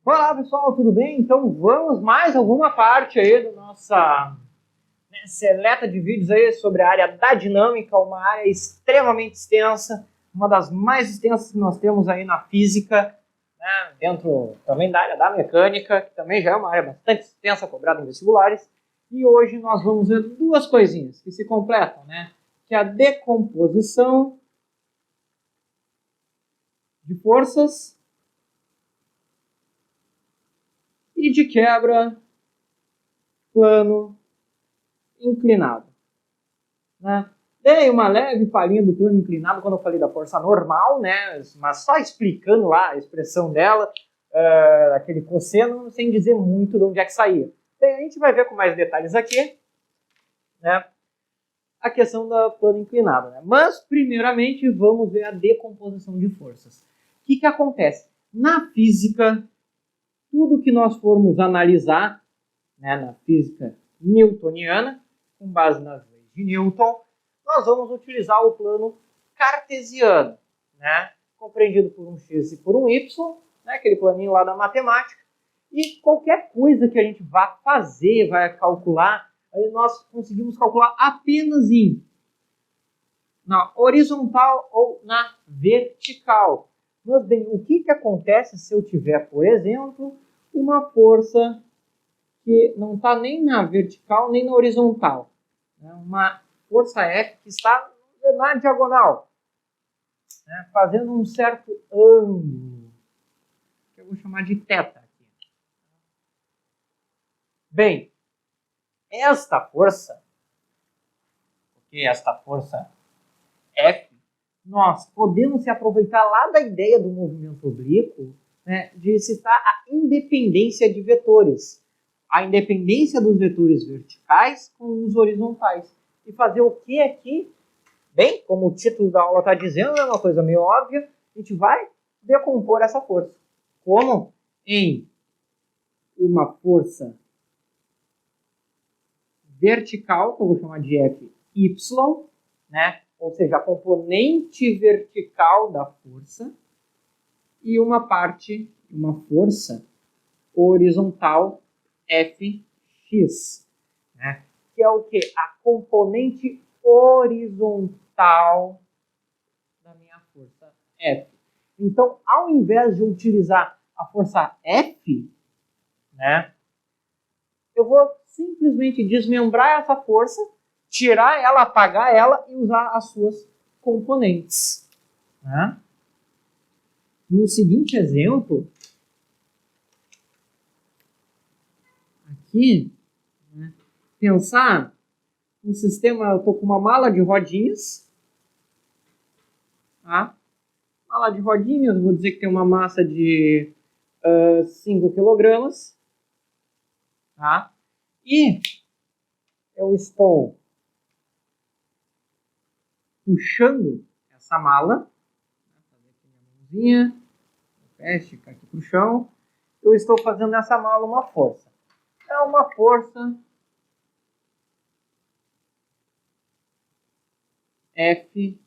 Olá pessoal, tudo bem? Então vamos mais alguma parte aí da nossa seleta de vídeos aí sobre a área da dinâmica, uma área extremamente extensa, uma das mais extensas que nós temos aí na física, né? Dentro também da área da mecânica, que também já é uma área bastante extensa, cobrada em vestibulares. E hoje nós vamos ver duas coisinhas que se completam, né? Que é a decomposição de forças e de quebra plano inclinado. Né? Dei uma leve palhinha do plano inclinado quando eu falei da força normal, né? Mas só explicando lá a expressão dela, aquele cosseno, sem dizer muito de onde é que saía. Bem, a gente vai ver com mais detalhes aqui, né? A questão do plano inclinado. Né? Mas, primeiramente, vamos ver a decomposição de forças. O que acontece? Na física, tudo que nós formos analisar, né, na física newtoniana, com base nas leis de Newton, nós vamos utilizar o plano cartesiano, né, compreendido por um x e por um y, né, aquele planinho lá da matemática, e qualquer coisa que a gente vá fazer, vai calcular, nós conseguimos calcular apenas na horizontal ou na vertical. Mas bem, o que acontece se eu tiver, por exemplo, uma força que não está nem na vertical nem na horizontal? Uma força F que está na diagonal, né, fazendo um certo ângulo, que eu vou chamar de θ aqui. Bem, esta força F, nós podemos se aproveitar lá da ideia do movimento oblíquo, né, de citar a independência de vetores. A independência dos vetores verticais com os horizontais. E fazer o que aqui? Bem, como o título da aula está dizendo, é uma coisa meio óbvia, a gente vai decompor essa força. Como? Em uma força vertical, que eu vou chamar de Fy, né? Ou seja, a componente vertical da força, e uma força horizontal Fx, né? Que é o que? A componente horizontal da minha força F. Então, ao invés de utilizar a força F, né, eu vou simplesmente desmembrar essa força, tirar ela, apagar ela e usar as suas componentes. Né? No seguinte exemplo, aqui, né, pensar um sistema, eu estou com uma mala de rodinhas, tá? Mala de rodinhas, vou dizer que tem uma massa de 5 kg, tá? E eu estou puxando essa mala, vou fazer aqui minha mãozinha, o pé, esticar aqui para o chão, eu estou fazendo nessa mala uma força. É uma força F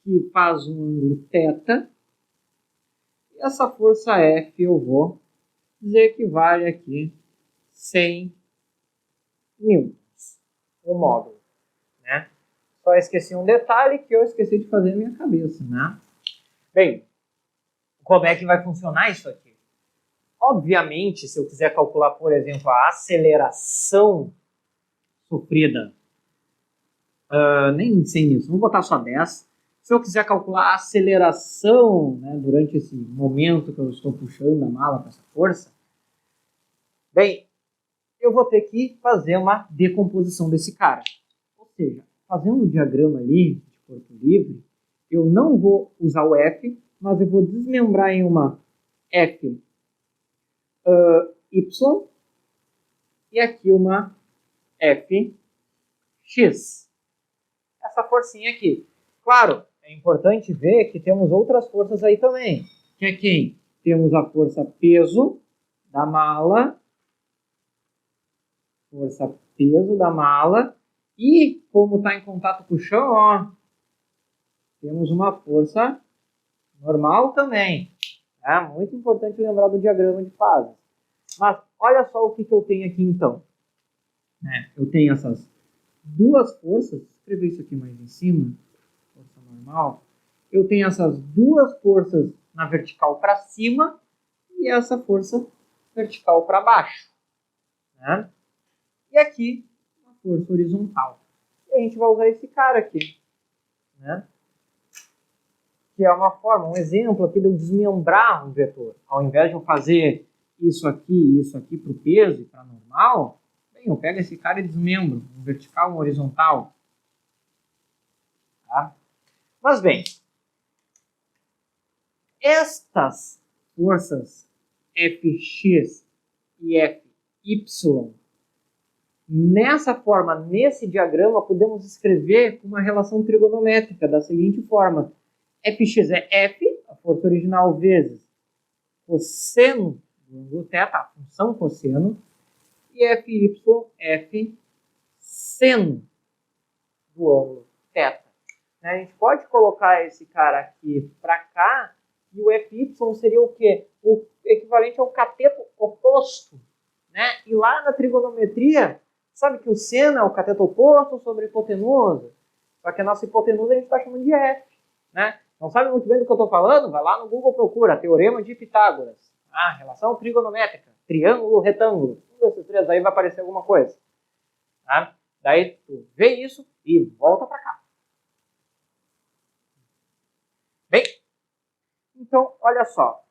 que faz um ângulo θ, e essa força F eu vou dizer que vale aqui 100 newtons, o módulo, né? Só esqueci um detalhe que eu esqueci de fazer na minha cabeça, né? Bem, como é que vai funcionar isso aqui? Obviamente, se eu quiser calcular, por exemplo, a aceleração sofrida, nem 100 newtons, vou botar só 10. Se eu quiser calcular a aceleração, né, durante esse momento que eu estou puxando a mala com essa força, bem, eu vou ter que fazer uma decomposição desse cara. Ou seja, fazendo o diagrama ali, de corpo livre, eu não vou usar o F, mas eu vou desmembrar em uma F Y e aqui uma F X. Essa forcinha aqui. Claro, é importante ver que temos outras forças aí também. Que é quem? Temos a força peso da mala, e como está em contato com o chão, ó, temos uma força Normal também. É muito importante lembrar do diagrama de fases. Mas olha só o que eu tenho aqui então. Eu tenho essas duas forças, vou escrever isso aqui mais em cima, força normal. Eu tenho essas duas forças na vertical para cima e essa força vertical para baixo. Né? E aqui, uma força horizontal. E a gente vai usar esse cara aqui. Né? Que é uma forma, um exemplo aqui de eu desmembrar um vetor. Ao invés de eu fazer isso aqui para o peso e para normal, bem, eu pego esse cara e desmembro, um vertical e um horizontal. Tá? Mas bem, estas forças Fx e Fy, nessa forma, nesse diagrama, podemos escrever uma relação trigonométrica da seguinte forma. Fx é F, a força original, vezes cosseno do ângulo θ, a função cosseno, e Fy, F seno do ângulo θ. A gente pode colocar esse cara aqui para cá, e o Fy seria o quê? O equivalente ao cateto oposto. Né? E lá na trigonometria, sabe que o seno é o cateto oposto sobre a hipotenusa? Só que a nossa hipotenusa a gente está chamando de F. Né? Não sabe muito bem do que eu estou falando? Vai lá no Google, procura Teorema de Pitágoras. Relação trigonométrica, triângulo, retângulo. Um desses três aí vai aparecer alguma coisa. Tá? Daí tu vê isso e volta para cá. Bem, então, olha só.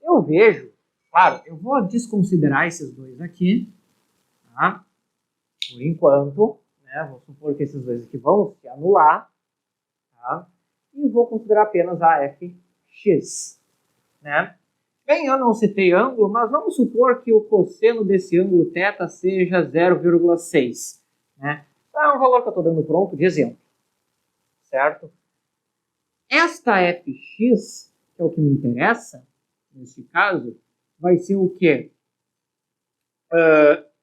Eu vejo, claro, eu vou desconsiderar esses dois aqui, tá? Por enquanto, né? Vou supor que esses dois aqui vão se anular, tá? E vou considerar apenas a Fx, né? Bem, eu não citei ângulo, mas vamos supor que o cosseno desse ângulo θ seja 0,6, né? Então, é um valor que eu estou dando pronto de exemplo, certo? Esta Fx, que é o que me interessa, nesse caso, vai ser o quê?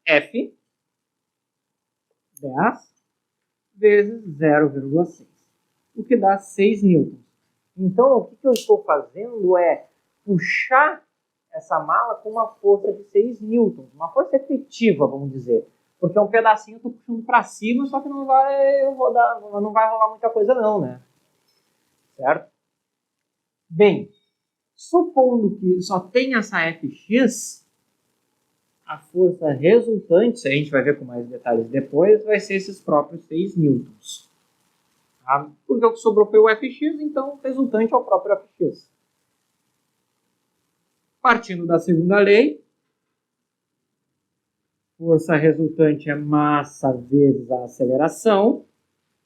F 10 vezes 0,6, o que dá 6 newtons. Então, o que eu estou fazendo é puxar essa mala com uma força de 6 newtons, uma força efetiva, vamos dizer. Porque é um pedacinho que eu estou puxando para cima, só que não vai rolar muita coisa não, né? Certo? Bem, supondo que só tem essa Fx, a força resultante, a gente vai ver com mais detalhes depois, vai ser esses próprios 6 newtons. Tá? Porque o que sobrou foi o Fx, então o resultante é o próprio Fx. Partindo da segunda lei, força resultante é massa vezes a aceleração.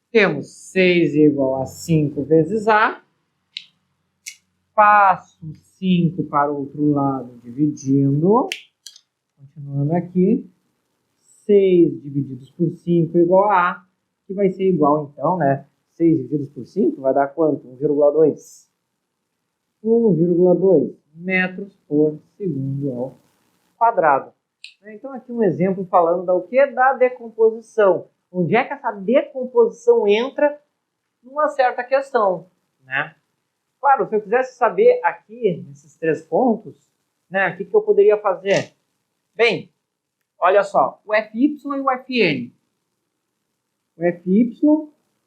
Temos 6 igual a 5 vezes A. Passo 5 para o outro lado, dividindo. Continuando aqui. 6 divididos por 5 igual a A, que vai ser igual, então, né? 6 divididos por 5 vai dar quanto? 1,2. 1,2 metros por segundo ao quadrado. Então, aqui um exemplo falando da o que? Da decomposição. Onde é que essa decomposição entra numa certa questão, né? Claro, se eu quisesse saber aqui, nesses 3 pontos, né, o que eu poderia fazer? Bem, olha só, o Fy e o Fn. O Fy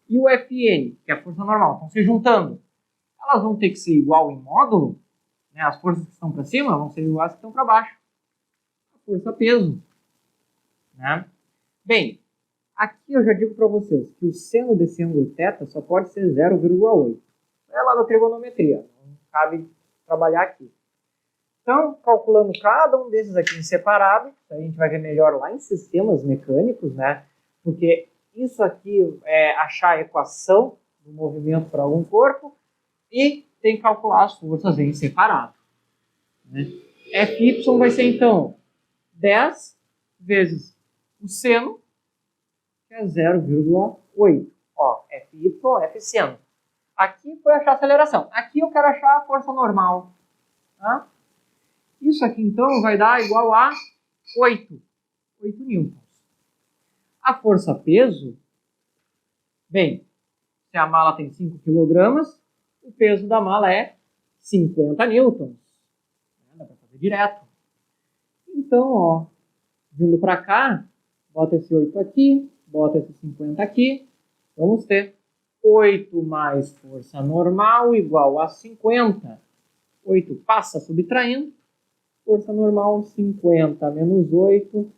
e o Fn, que é a força normal, estão se juntando. Elas vão ter que ser igual em módulo, né? As forças que estão para cima vão ser iguais às que estão para baixo. A força-peso. Né? Bem, aqui eu já digo para vocês que o seno desse ângulo θ só pode ser 0,8. É lá da trigonometria, não cabe trabalhar aqui. Então, calculando cada um desses aqui em separado, a gente vai ver melhor lá em sistemas mecânicos, né? Porque isso aqui é achar a equação do movimento para algum corpo e tem que calcular as forças em separado. Né? Fy vai ser, então, 10 vezes o seno, que é 0,8. Ó, Fy, F seno. Aqui foi achar a aceleração. Aqui eu quero achar a força normal. Tá? Isso aqui, então, vai dar igual a 8 newtons. A força-peso, bem, Se a mala tem 5 kg, o peso da mala é 50 newtons. Dá para fazer direto. Então, ó, vindo para cá, bota esse 8 aqui, bota esse 50 aqui, vamos ter 8 mais força normal igual a 50. 8 passa subtraindo, força normal 50 menos 8,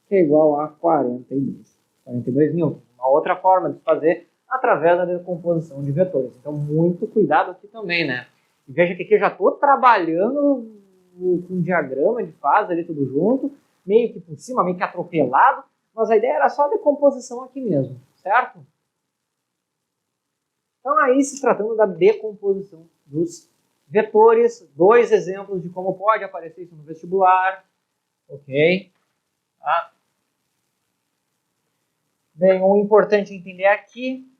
que é igual a 42. 42 newtons. Uma outra forma de fazer através da decomposição de vetores. Então, muito cuidado aqui também, né? E veja que aqui eu já estou trabalhando com diagrama de fase ali tudo junto, meio que por cima, meio que atropelado, mas a ideia era só a decomposição aqui mesmo, certo? Então, aí se tratando da decomposição dos vetores, 2 exemplos de como pode aparecer isso no vestibular, ok? Tá? Bem, o importante entender aqui,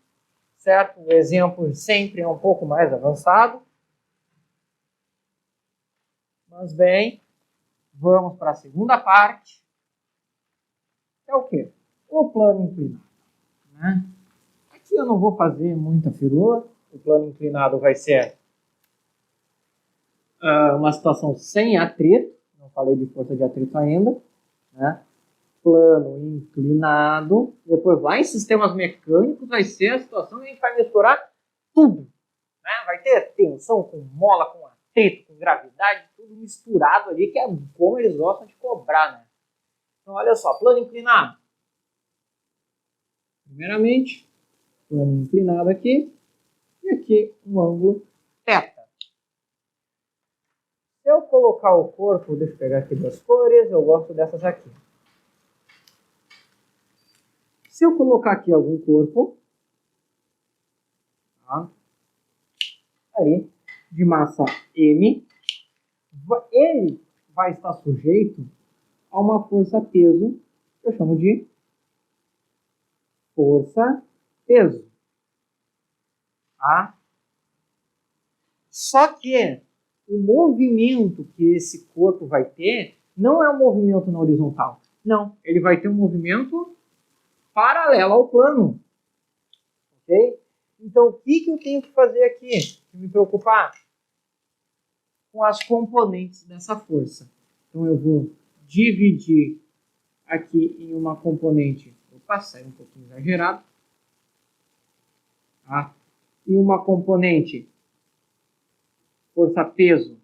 certo? O exemplo sempre é um pouco mais avançado. Mas bem, vamos para a segunda parte. É o quê? O plano inclinado. Né? Aqui eu não vou fazer muita firula. O plano inclinado vai ser uma situação sem atrito. Não falei de força de atrito ainda. Né? Plano inclinado. Depois lá em sistemas mecânicos vai ser a situação que a gente vai misturar tudo. Né? Vai ter tensão com mola, com atrito, com gravidade, tudo misturado ali, que é como eles gostam de cobrar. Né? Então olha só, plano inclinado. Primeiramente, plano inclinado aqui. E aqui um ângulo θ. Se eu colocar o corpo, deixa eu pegar aqui 2 cores, eu gosto dessas aqui. Se eu colocar aqui algum corpo, tá? Aí, de massa M, ele vai estar sujeito a uma força-peso, que eu chamo de força-peso. Tá? Só que o movimento que esse corpo vai ter não é um movimento na horizontal. Não, ele vai ter um movimento paralelo ao plano. Ok? Então, o que eu tenho que fazer aqui? Me preocupar com as componentes dessa força. Então, eu vou dividir aqui em uma componente. Opa, saiu um pouquinho exagerado. Tá? E uma componente força-peso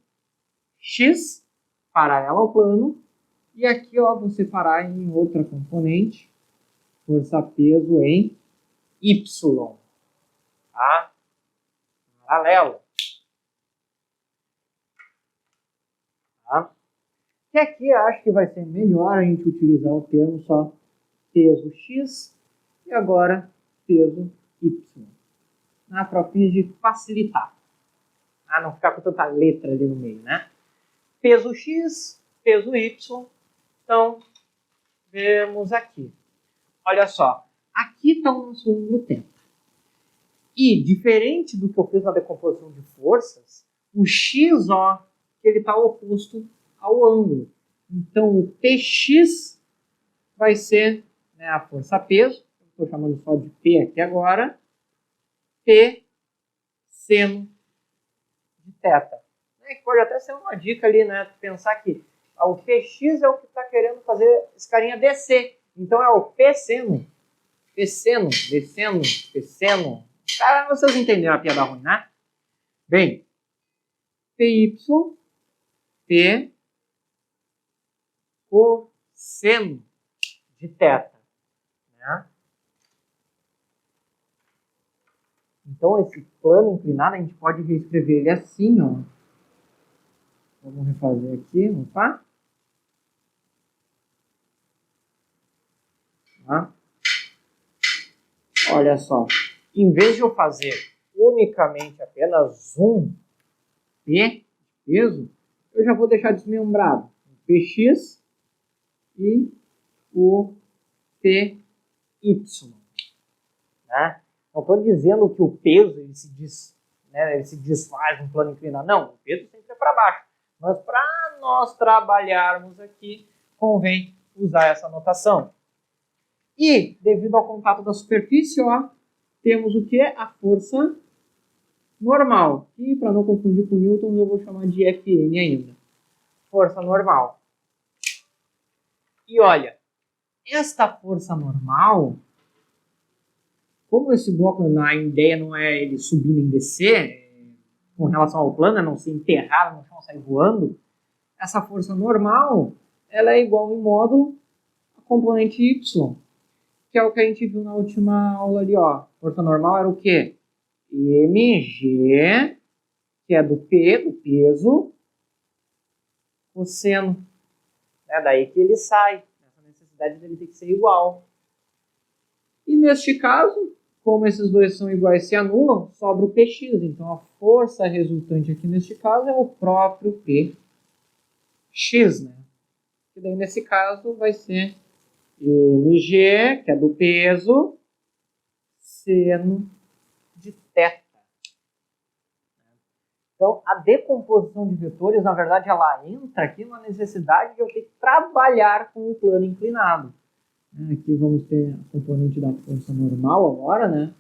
X, paralela ao plano. E aqui, ó, vou separar em outra componente, força-peso em Y. Tá? Paralelo. Tá? E aqui eu acho que vai ser melhor a gente utilizar o termo só peso X e agora peso Y. Para fins de facilitar. Não ficar com tanta letra ali no meio, né? Peso X, peso Y. Então, vemos aqui. Olha só. Aqui está o nosso ângulo θ. E, diferente do que eu fiz na decomposição de forças, o X, ó, ele está oposto ao ângulo. Então, o PX vai ser, né, a força-peso. Estou chamando só de P aqui agora. P seno de θ. Pode até ser uma dica ali, né? Pensar que o PX é o que está querendo fazer esse carinha descer. Então, é o P seno. P seno, descendo, P seno. Cara, vocês entenderam a piada ruim, né? Bem, PY, P cosseno de θ. Né? Então, esse plano inclinado, a gente pode reescrever ele assim, ó. Vamos refazer aqui, opa. Tá? Olha só, em vez de eu fazer unicamente apenas um P, peso, eu já vou deixar desmembrado o PX e o PY. Né? Não estou dizendo que o peso ele se desfaz no plano inclinado. Não, o peso sempre é para baixo. Mas para nós trabalharmos aqui, convém usar essa notação. E, devido ao contato da superfície, ó, temos o que? A força normal. E para não confundir com Newton, eu vou chamar de Fn ainda. Força normal. E olha, esta força normal, como esse bloco, a ideia não é ele subir nem descer, com relação ao plano, é não se enterrar no chão, sair voando, essa força normal, ela é igual em módulo a componente y, que é o que a gente viu na última aula ali, ó. Força normal era o quê? mg, que é do P, do peso, cosseno. É daí que ele sai. Essa necessidade dele ter que ser igual. E neste caso, como esses dois são iguais se anulam, sobra o Px. Então a força resultante aqui neste caso é o próprio Px, né? E daí nesse caso vai ser mg, que é do peso, seno de θ. Então, a decomposição de vetores, na verdade, ela entra aqui na necessidade de eu ter que trabalhar com o plano inclinado. Aqui vamos ter a componente da força normal agora, né?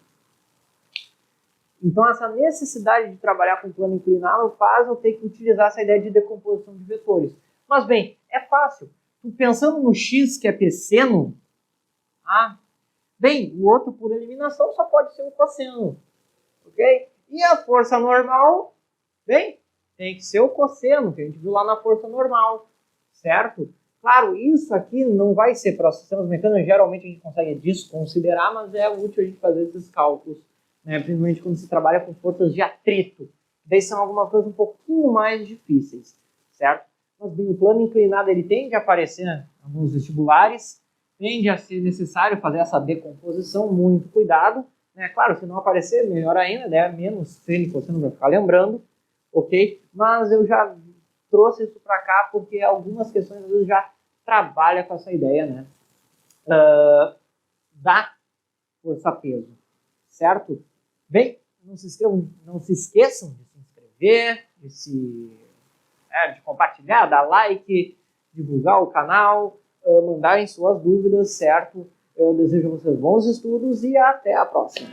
Então, essa necessidade de trabalhar com o plano inclinado faz eu ter que utilizar essa ideia de decomposição de vetores. Mas, bem, é fácil. Pensando no x, que é pseno, bem, o outro, por eliminação, só pode ser o cosseno. Ok? E a força normal, bem, tem que ser o cosseno, que a gente viu lá na força normal, certo? Claro, isso aqui não vai ser para sistemas mecânicos, geralmente a gente consegue desconsiderar, mas é útil a gente fazer esses cálculos, né? Principalmente quando se trabalha com forças de atrito. Daí são algumas coisas um pouquinho mais difíceis, certo? Mas bem, o plano inclinado ele tende a aparecer em alguns vestibulares, tende a ser necessário fazer essa decomposição, muito cuidado, né? Claro, se não aparecer, melhor ainda, né? Menos cênico, você não vai ficar lembrando, ok? Mas eu já trouxe isso para cá porque algumas questões às vezes já trabalham com essa ideia, né? Da força-peso, certo? Bem, não se esqueçam de se inscrever, de compartilhar, dar like, divulgar o canal, mandarem suas dúvidas, certo? Eu desejo a vocês bons estudos e até a próxima.